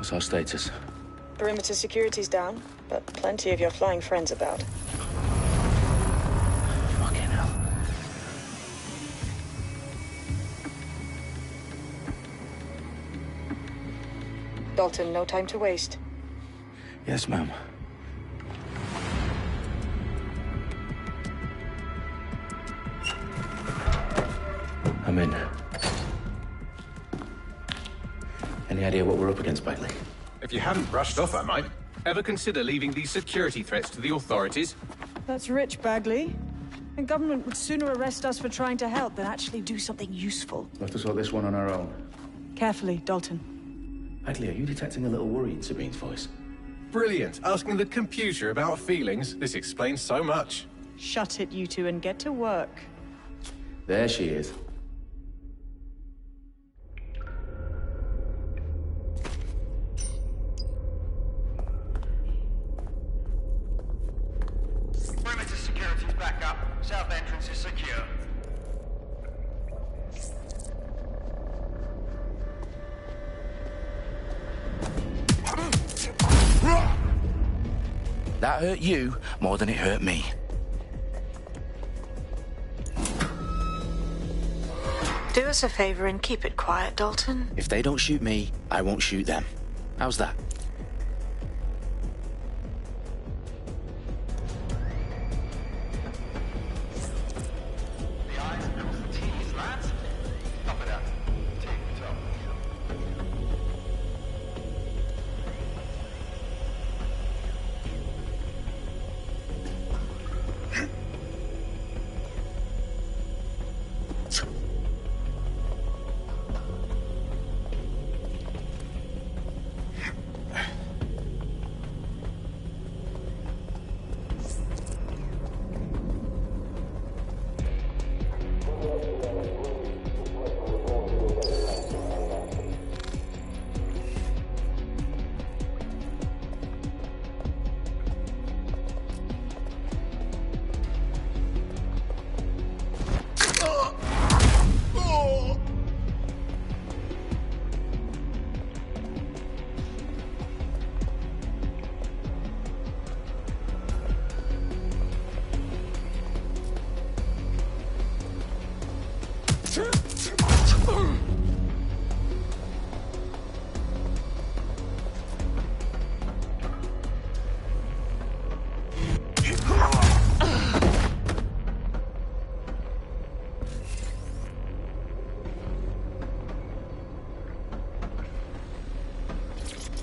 What's our status? Perimeter security's down, but plenty of your flying friends about. Fucking hell. Dalton, no time to waste. Yes, ma'am. I'm in. Any idea what we're up against, Bagley? If you hadn't brushed off, I might. Ever consider leaving these security threats to the authorities? That's rich, Bagley. The government would sooner arrest us for trying to help than actually do something useful. We'll have to sort this one on our own. Carefully, Dalton. Bagley, are you detecting a little worry in Sabine's voice? Brilliant. Asking the computer about feelings. This explains so much. Shut it, you two, and get to work. There she is. Perimeter security's back up. South entrance is secure. That hurt you more than it hurt me. Do us a favor and keep it quiet, Dalton. If they don't shoot me, I won't shoot them. How's that? The I's cross the T's, lads. Top it up. Take the top.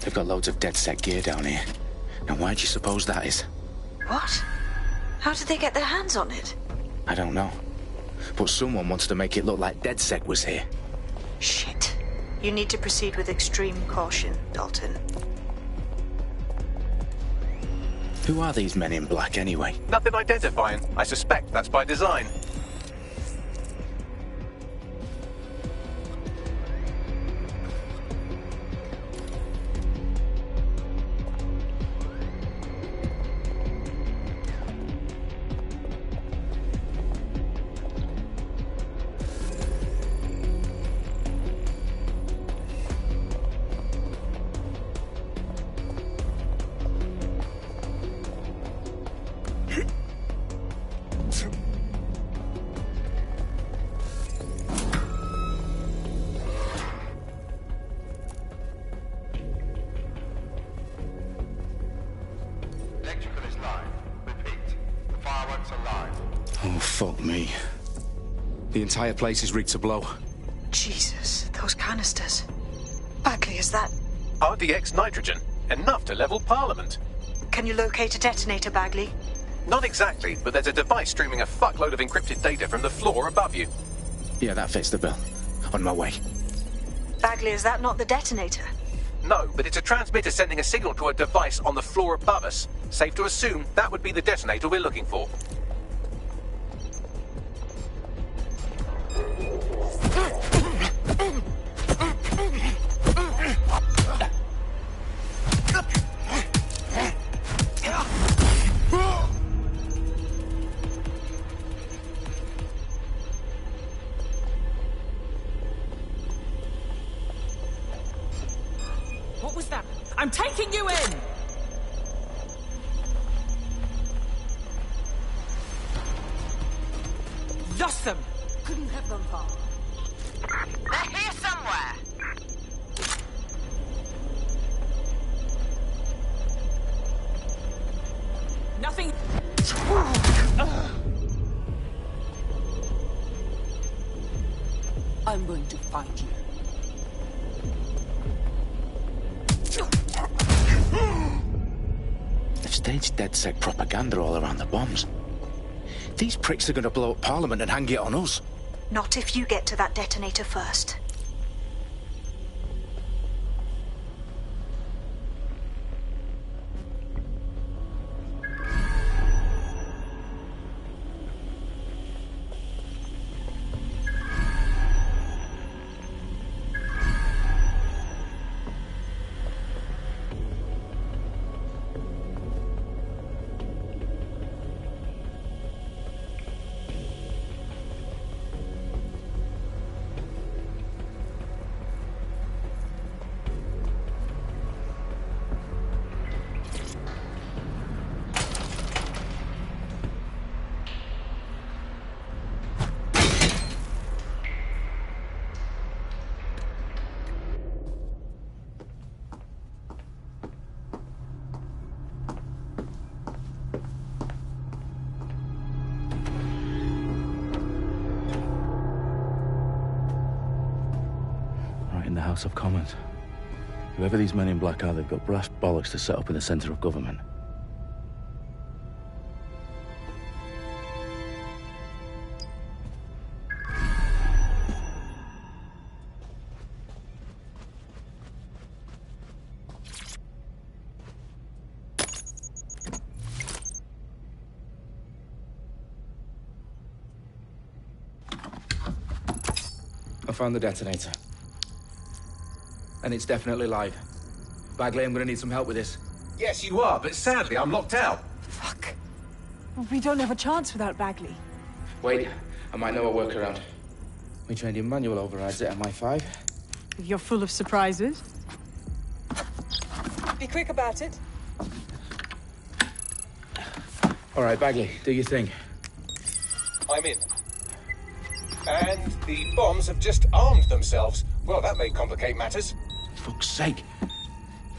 They've got loads of DedSec gear down here. Now, why do you suppose that is? What? How did they get their hands on it? I don't know. But someone wanted to make it look like DedSec was here. Shit. You need to proceed with extreme caution, Dalton. Who are these men in black, anyway? Nothing identifying. I suspect that's by design. Electrical is live. Repeat. The fireworks are live. Oh, fuck me. The entire place is rigged to blow. Jesus, those canisters. Bagley, is that... RDX nitrogen. Enough to level Parliament. Can you locate a detonator, Bagley? Not exactly, but there's a device streaming a fuckload of encrypted data from the floor above you. Yeah, that fits the bill. On my way. Bagley, is that not the detonator? No, but it's a transmitter sending a signal to a device on the floor above us. Safe to assume that would be the detonator we're looking for. What was that? I'm taking you in! Lost them! Couldn't have them far. They're here somewhere! Nothing... I'm going to find you. They've staged DedSec propaganda all around the bombs. These pricks are going to blow up Parliament and hang it on us. Not if you get to that detonator first. In the House of Commons. Whoever these men in black are, they've got brass bollocks to set up in the centre of government. I found the detonator. And it's definitely live. Bagley, I'm gonna need some help with this. Yes, you are, but sadly, I'm locked out. Fuck. We don't have a chance without Bagley. Wait, I might know a workaround. We trained in manual overrides at MI5. You're full of surprises. Be quick about it. All right, Bagley, do your thing. I'm in. And the bombs have just armed themselves. Well, that may complicate matters. Fuck's sake.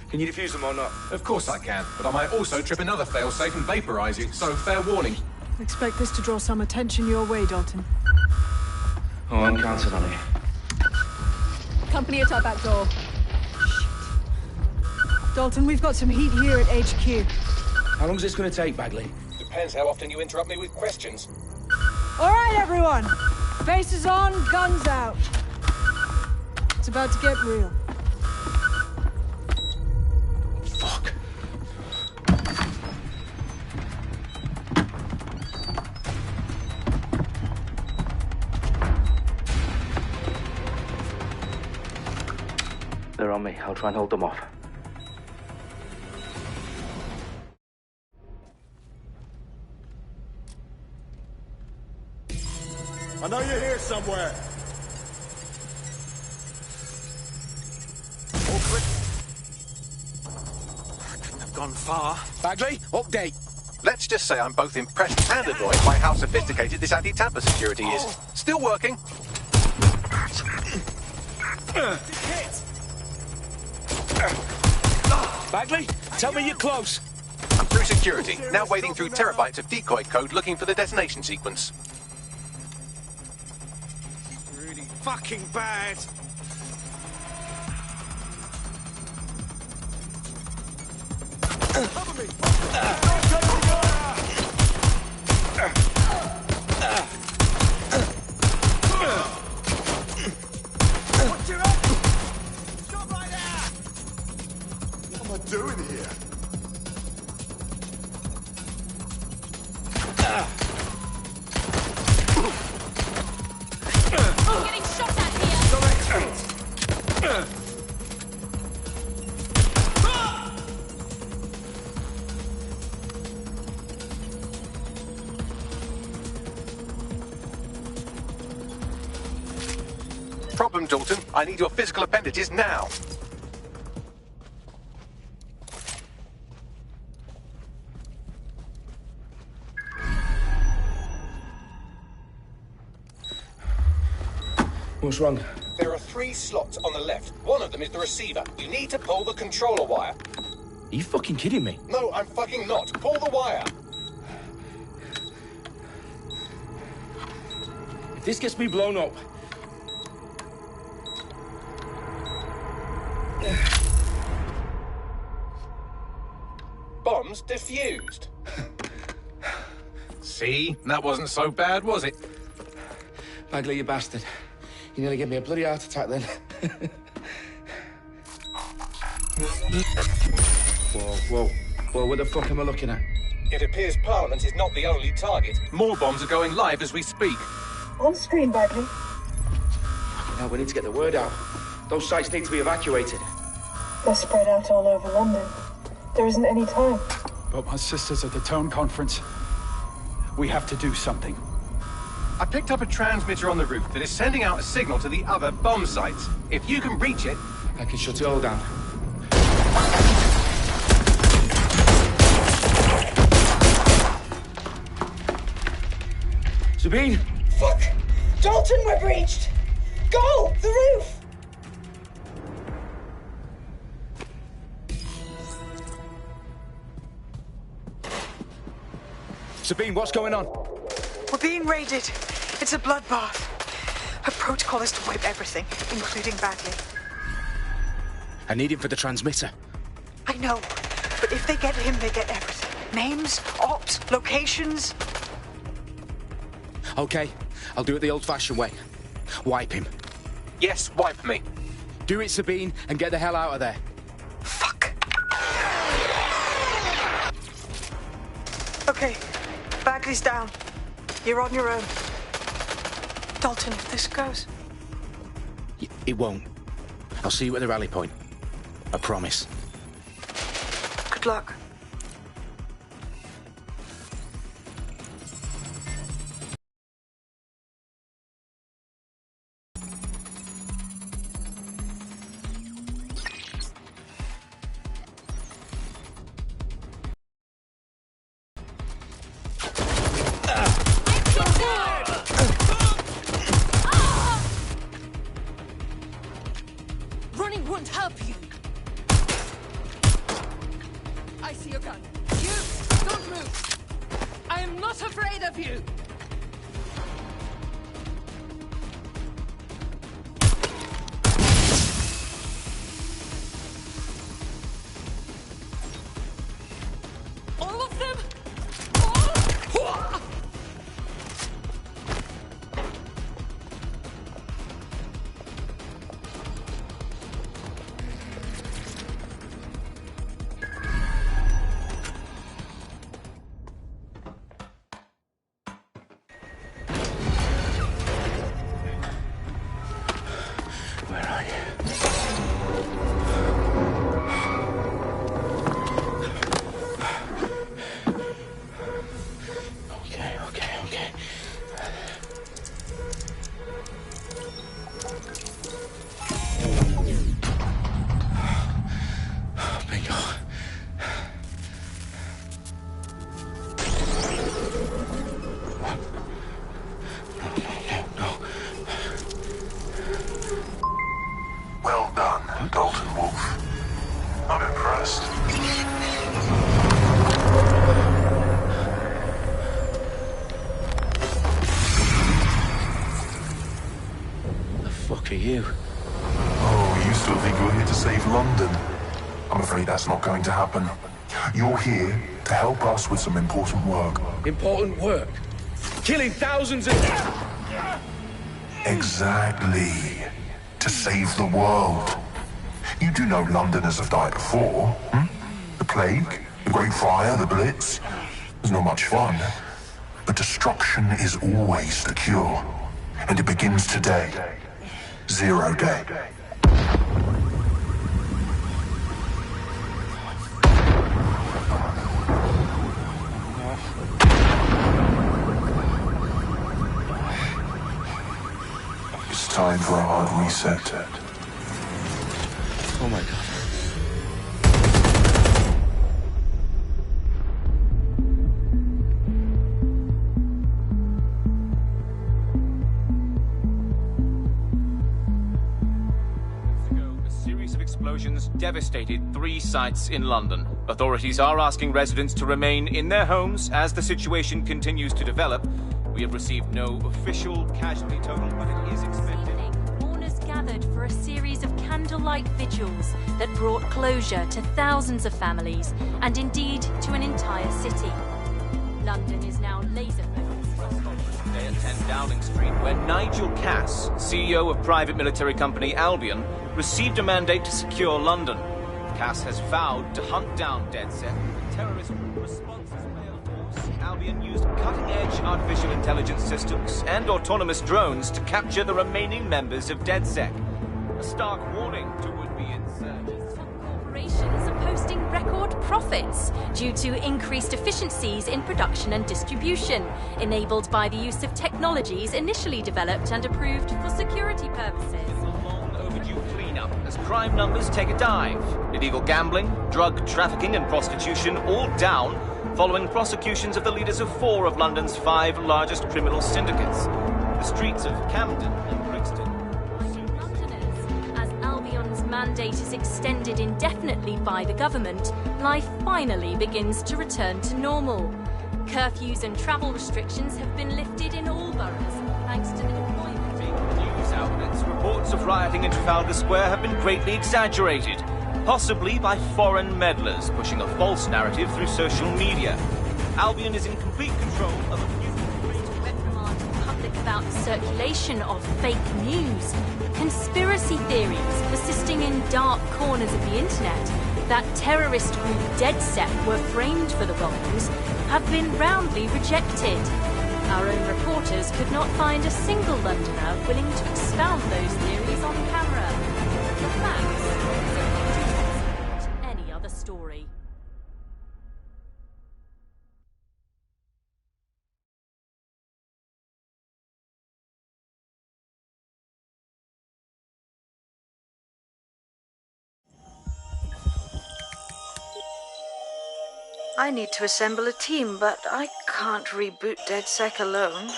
Can you defuse them or not? Of course I can, but I might also trip another failsafe and vaporize you, so fair warning. Expect this to draw some attention your way, Dalton. Oh, I'm counting on it. Company at our back door. Dalton, we've got some heat here at HQ. How long is this gonna take, Bagley? Depends how often you interrupt me with questions. All right, everyone. Faces on, guns out. It's about to get real. Fuck. They're on me. I'll try and hold them off. I know you're here somewhere. All clear. Couldn't have gone far. Bagley, update. Let's just say I'm both impressed and annoyed by how sophisticated this anti-tamper security is. Still working. Bagley, tell me you're close. I'm through security, now wading through terabytes of decoy code looking for the detonation sequence. Really fucking bad. Cover me. Watch your head. Stop right there. What am I doing here? Getting shot at here! Problem, Dalton. I need your physical appendages now. What's wrong? There are 3 slots on the left. One of them is the receiver. You need to pull the controller wire. Are you fucking kidding me? No, I'm fucking not. Pull the wire. If this gets me blown up... Bombs defused. See? That wasn't so bad, was it? Bagley, you bastard. You nearly gave me a bloody heart attack then. Whoa, what the fuck am I looking at? It appears Parliament is not the only target. More bombs are going live as we speak. On screen, Bagley. Now we need to get the word out. Those sites need to be evacuated. They're spread out all over London. There isn't any time. But my sister's at the Tone Conference. We have to do something. I picked up a transmitter on the roof that is sending out a signal to the other bomb sites. If you can reach it... I can shut it all down. Sabine! Fuck! Dalton, we're breached! Go! The roof! Sabine, what's going on? We're being raided. It's a bloodbath. Her protocol is to wipe everything, including Bagley. I need him for the transmitter. I know, but if they get him, they get everything. Names, ops, locations. Okay, I'll do it the old-fashioned way. Wipe him. Yes, wipe me. Do it, Sabine, and get the hell out of there. Fuck. Okay, Bagley's down. You're on your own. Dalton, if this goes... It won't. I'll see you at the rally point. I promise. Good luck. Running won't help you. I see your gun. You, don't move. I am not afraid of you. All of them? All? Where are you? Okay. Bingo. No. Well done, Dalton Wolf. I'm impressed. The fuck are you? Oh, you still think you're here to save London? I'm afraid that's not going to happen. You're here to help us with some important work. Important work. Killing thousands of... Exactly. To save the world. You do know Londoners have died before, hmm? The Plague, the Great Fire, the Blitz. It's not much fun. But destruction is always the cure. And it begins today. Zero Day. It's time for a hard reset. Oh my God. explosions devastated 3 sites in London. Authorities are asking residents to remain in their homes as the situation continues to develop. We have received no official casualty total, but it is expected. Mourners gathered for a series of candlelight vigils that brought closure to thousands of families and indeed to an entire city. London is now laser-focused. Today at 10 Downing Street, where Nigel Cass, CEO of private military company Albion, received a mandate to secure London. Cass has vowed to hunt down DedSec. Terrorist responses failed force. Albion used cutting-edge artificial intelligence systems and autonomous drones to capture the remaining members of DedSec. A stark warning to would-be insurgents. Corporations are posting record profits due to increased efficiencies in production and distribution, enabled by the use of technologies initially developed and approved for security purposes. Cleanup as crime numbers take a dive. Illegal gambling, drug trafficking and prostitution all down following prosecutions of the leaders of 4 of London's 5 largest criminal syndicates. The streets of Camden and Brixton. Londoners, as Albion's mandate is extended indefinitely by the government, life finally begins to return to normal. Curfews and travel restrictions have been lifted in all boroughs thanks to the deployment. News outlets, reports of rioting in Trafalgar Square have been greatly exaggerated, possibly by foreign meddlers pushing a false narrative through social media. Albion is in complete control of a few reprimand the public about the circulation of fake news, conspiracy theories persisting in dark corners of the internet that terrorist group DedSec were framed for the bombings have been roundly rejected. Our own reporters could not find a single Londoner willing to expound those theories on camera. The facts are any other story. I need to assemble a team, but I can't reboot DedSec alone.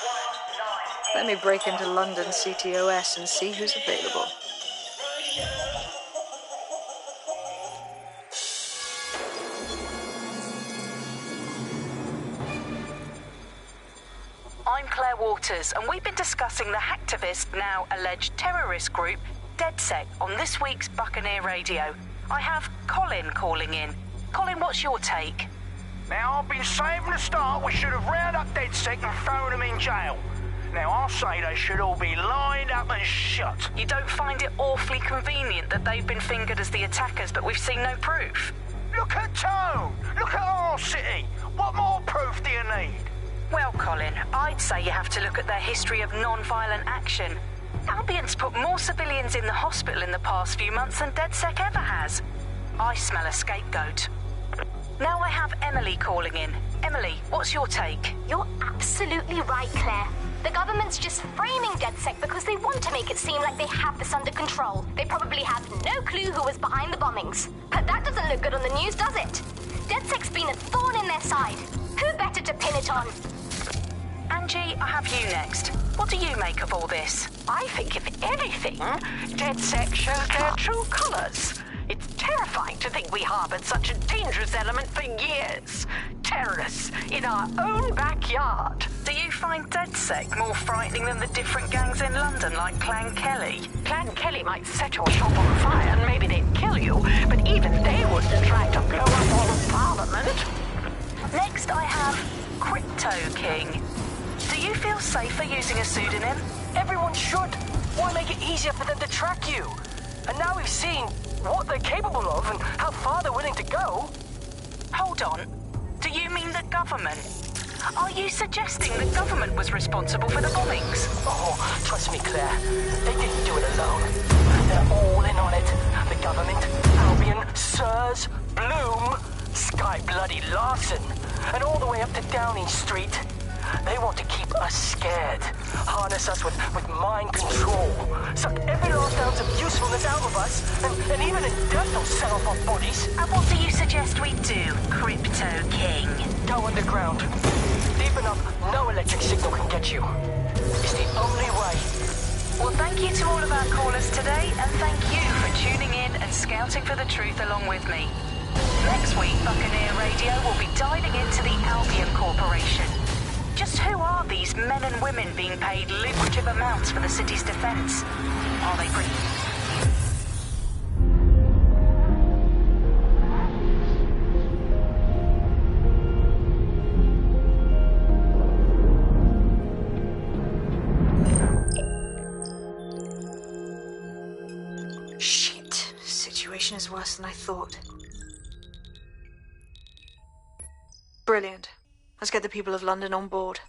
Let me break into London CTOS and see who's available. I'm Claire Waters, and we've been discussing the hacktivist, now alleged terrorist group, DedSec, on this week's Buccaneer Radio. I have Colin calling in. Colin, what's your take? Now, I've been saying from the start we should have rounded up DedSec and thrown them in jail. Now, I'll say they should all be lined up and shot. You don't find it awfully convenient that they've been fingered as the attackers, but we've seen no proof? Look at Tone! Look at our city! What more proof do you need? Well, Colin, I'd say you have to look at their history of non-violent action. Albion's put more civilians in the hospital in the past few months than DedSec ever has. I smell a scapegoat. Now I have Emily calling in. Emily, what's your take? You're absolutely right, Claire. The government's just framing DedSec because they want to make it seem like they have this under control. They probably have no clue who was behind the bombings. But that doesn't look good on the news, does it? DedSec's been a thorn in their side. Who better to pin it on? Angie, I have you next. What do you make of all this? I think, if anything, DedSec shows their true colours. It's terrifying to think we harboured such a dangerous element for years. Terrorists in our own backyard. Do you find DedSec more frightening than the different gangs in London, like Clan Kelly? Clan Kelly might set your shop on fire and maybe they'd kill you, but even they wouldn't try to blow up all of Parliament. Next I have Crypto King. Do you feel safer using a pseudonym? Everyone should. Why make it easier for them to track you? And now we've seen what they're capable of and how far they're willing to go. Hold on. Do you mean the government? Are you suggesting the government was responsible for the bombings? Oh, trust me, Claire. They didn't do it alone. They're all in on it. The government, Albion, Sirs, Bloom, Sky Bloody Larson, and all the way up to Downing Street. They want to keep us scared, harness us with mind control, suck every last ounce of usefulness out of us, and even in death they'll sell off our bodies. And what do you suggest we do, Crypto King? Go underground. Deep enough, no electric signal can get you. It's the only way. Well, thank you to all of our callers today, and thank you for tuning in and scouting for the truth along with me. Next week, Buccaneer Radio will be diving into the Albion Corporation. Just who are these men and women being paid lucrative amounts for the city's defense? Are they pretty... Shit. Situation is worse than I thought. Brilliant. Let's get the people of London on board.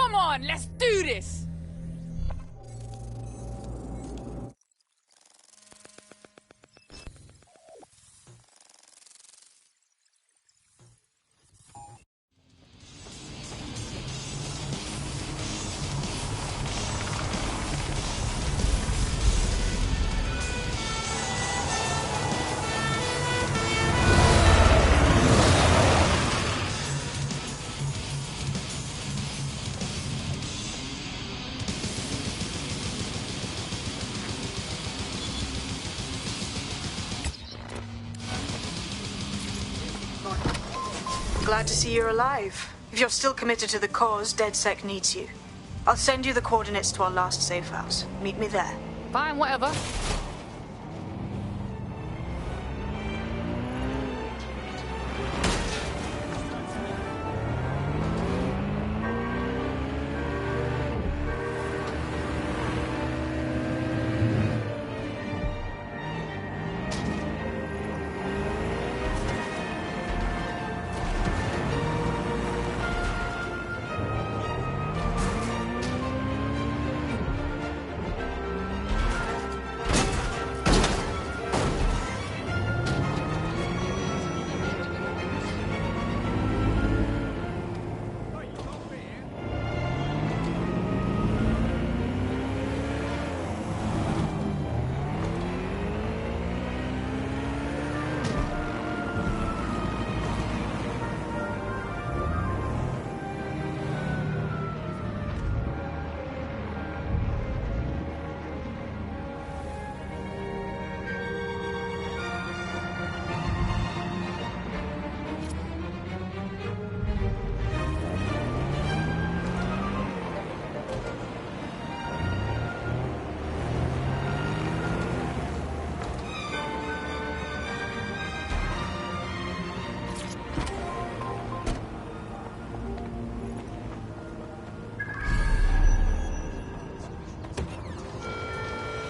Come on, let's do this! Glad to see you're alive. If you're still committed to the cause, DedSec needs you. I'll send you the coordinates to our last safe house. Meet me there. Fine, whatever.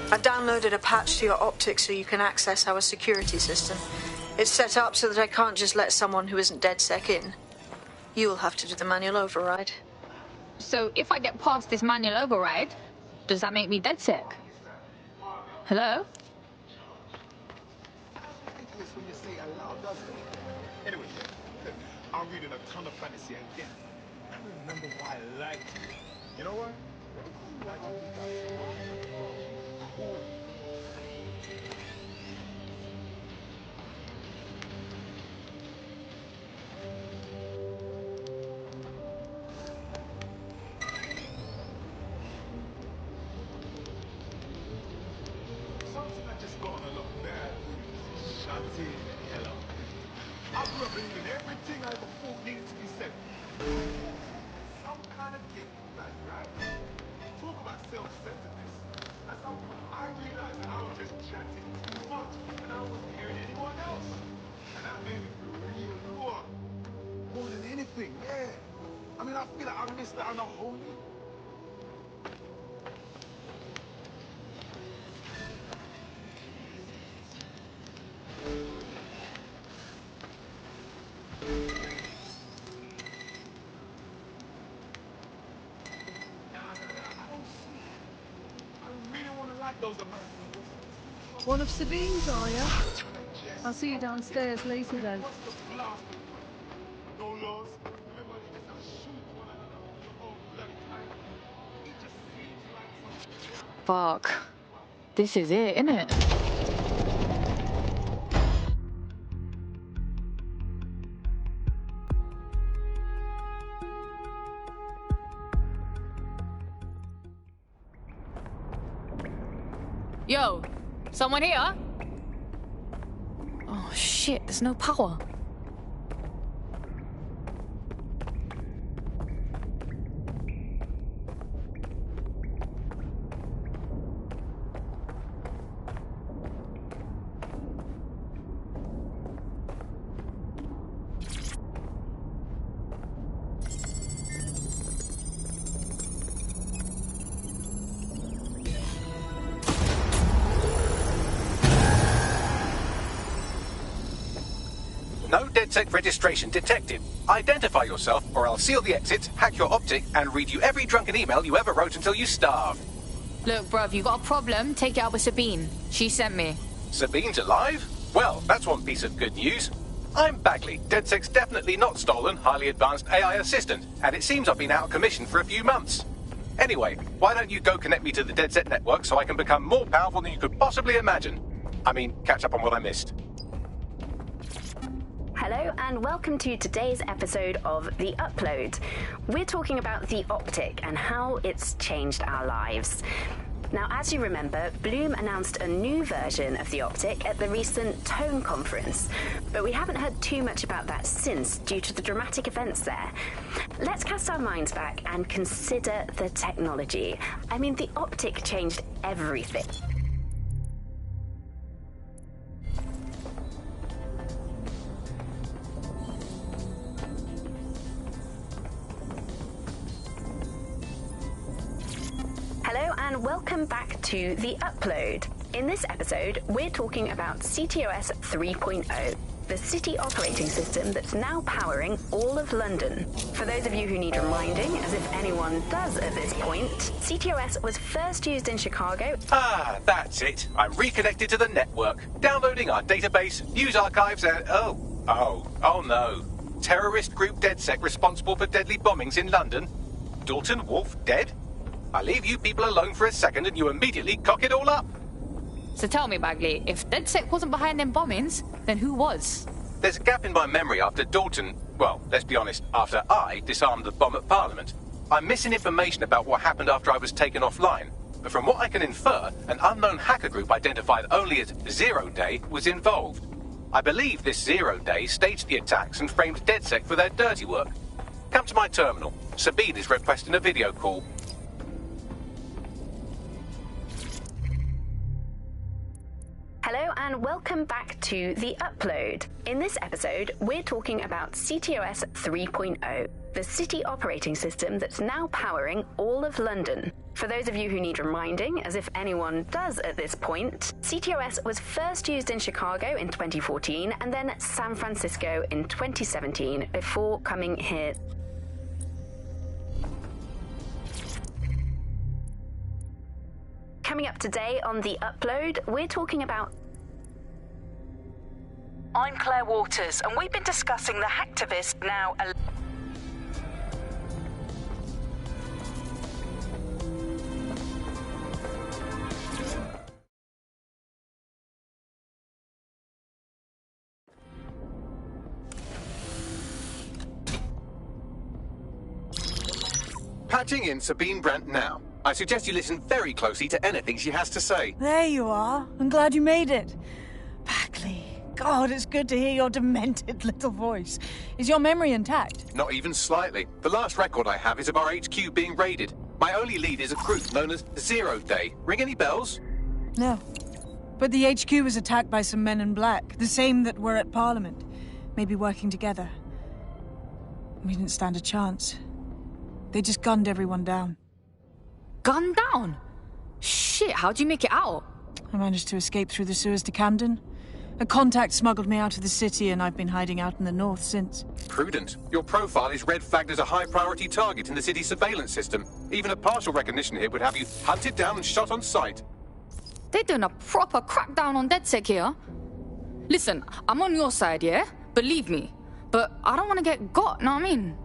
I downloaded a patch to your optics so you can access our security system. It's set up so that I can't just let someone who isn't DedSec in. You'll have to do the manual override. So if I get past this manual override, does that make me DedSec? Hello? Anyway, I'm reading a ton of fantasy and then I remember why I liked you. You know what? Something I just gotten a lot bad. Shanti, hello. I grew up believing everything I ever thought needed to be said. Some kind of gift, right? Talk about self-centeredness. At some point, I realized that I was just chatting too much, and I wasn't hearing anyone else. And that made me feel real raw. More than anything, yeah. I mean, I feel like I missed out on a whole new... One of Sabine's, are you? I'll see you downstairs later then. No laws. Remember, they just shoot one another all bloody time. It just seems like Fuck. This is it, innit? Yo, someone here? Oh shit, there's no power. No DedSec registration detected. Identify yourself, or I'll seal the exits, hack your optic, and read you every drunken email you ever wrote until you starve. Look, bruv, you got a problem? Take it out with Sabine. She sent me. Sabine's alive? Well, that's one piece of good news. I'm Bagley, DedSec's definitely not stolen, highly advanced AI assistant, and it seems I've been out of commission for a few months. Anyway, why don't you go connect me to the DedSec network so I can become more powerful than you could possibly imagine? I mean, catch up on what I missed. Hello and welcome to today's episode of The Upload. We're talking about the optic and how it's changed our lives. Now, as you remember, Bloom announced a new version of the optic at the recent Tone conference, but we haven't heard too much about that since due to the dramatic events there. Let's cast our minds back and consider the technology. I mean, the optic changed everything. Hello and welcome back to The Upload. In this episode, we're talking about CTOS 3.0, the city operating system that's now powering all of London. For those of you who need reminding, as if anyone does at this point, CTOS was first used in Chicago. Ah, that's it. I'm reconnected to the network, downloading our database, news archives, and oh no. Terrorist group DedSec responsible for deadly bombings in London. Dalton Wolf dead? I leave you people alone for a second and you immediately cock it all up. So tell me, Bagley, if DedSec wasn't behind them bombings, then who was? There's a gap in my memory after Dalton, well, let's be honest, after I disarmed the bomb at Parliament. I'm missing information about what happened after I was taken offline, but from what I can infer, an unknown hacker group identified only as Zero Day was involved. I believe this Zero Day staged the attacks and framed DedSec for their dirty work. Come to my terminal. Sabine is requesting a video call. Hello and welcome back to The Upload. In this episode, we're talking about CTOS 3.0, the city operating system that's now powering all of London. For those of you who need reminding, as if anyone does at this point, CTOS was first used in Chicago in 2014 and then San Francisco in 2017 before coming here. Coming up today on The Upload, we're talking about... I'm Claire Waters, and we've been discussing the hacktivist now... Patching in Sabine Brandt now. I suggest you listen very closely to anything she has to say. There you are. I'm glad you made it. Bagley, God, it's good to hear your demented little voice. Is your memory intact? Not even slightly. The last record I have is of our HQ being raided. My only lead is a group known as Zero Day. Ring any bells? No. But the HQ was attacked by some men in black, the same that were at Parliament. Maybe working together. We didn't stand a chance. They just gunned everyone down. Gunned down? Shit, how'd you make it out? I managed to escape through the sewers to Camden. A contact smuggled me out of the city, and I've been hiding out in the north since. Prudent. Your profile is red flagged as a high-priority target in the city's surveillance system. Even a partial recognition here would have you hunted down and shot on sight. They're doing a proper crackdown on DedSec here. Listen, I'm on your side, yeah? Believe me. But I don't want to get got, know what I mean?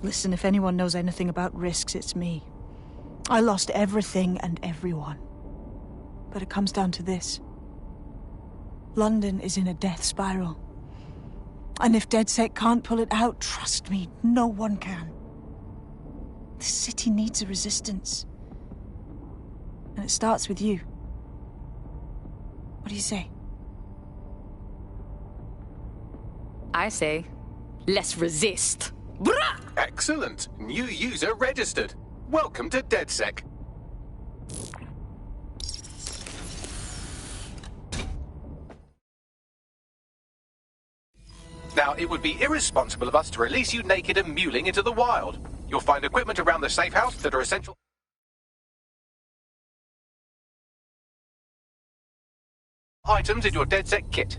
Listen, if anyone knows anything about risks, it's me. I lost everything and everyone. But it comes down to this. London is in a death spiral. And if DedSec can't pull it out, trust me, no one can. This city needs a resistance. And it starts with you. What do you say? I say, let's resist. Brah! Excellent. New user registered. Welcome to DedSec. Now, it would be irresponsible of us to release you naked and mewling into the wild. You'll find equipment around the safe house that are essential. Items in your DedSec kit.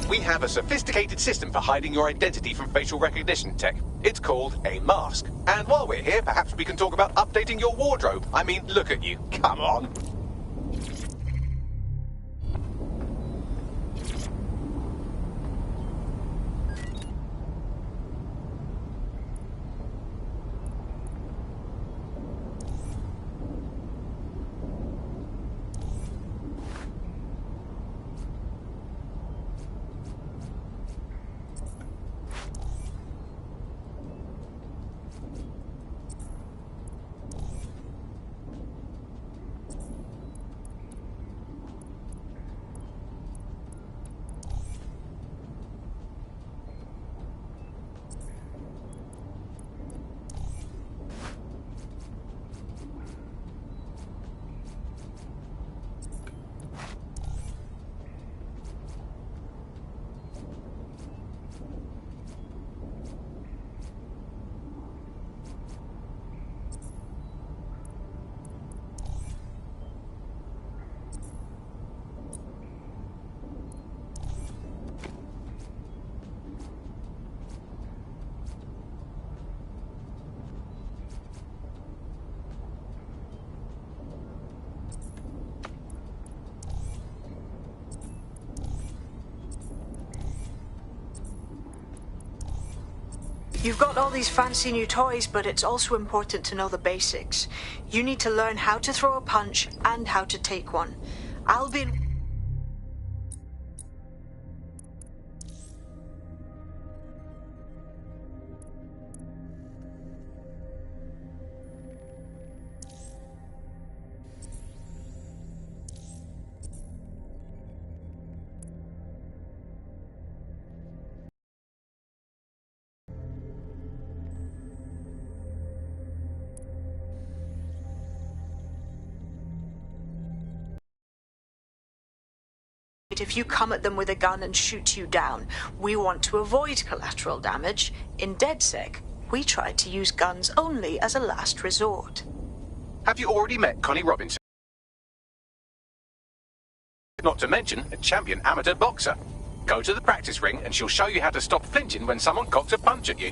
We have a sophisticated system for hiding your identity from facial recognition tech. It's called a mask. And while we're here, perhaps we can talk about updating your wardrobe. I mean, look at you. Come on. You've got all these fancy new toys, but it's also important to know the basics. You need to learn how to throw a punch and how to take one. Albion... If you come at them with a gun and shoot you down, we want to avoid collateral damage. In DedSec, we try to use guns only as a last resort. Have you already met Connie Robinson? Not to mention a champion amateur boxer. Go to the practice ring and she'll show you how to stop flinching when someone cocks a punch at you.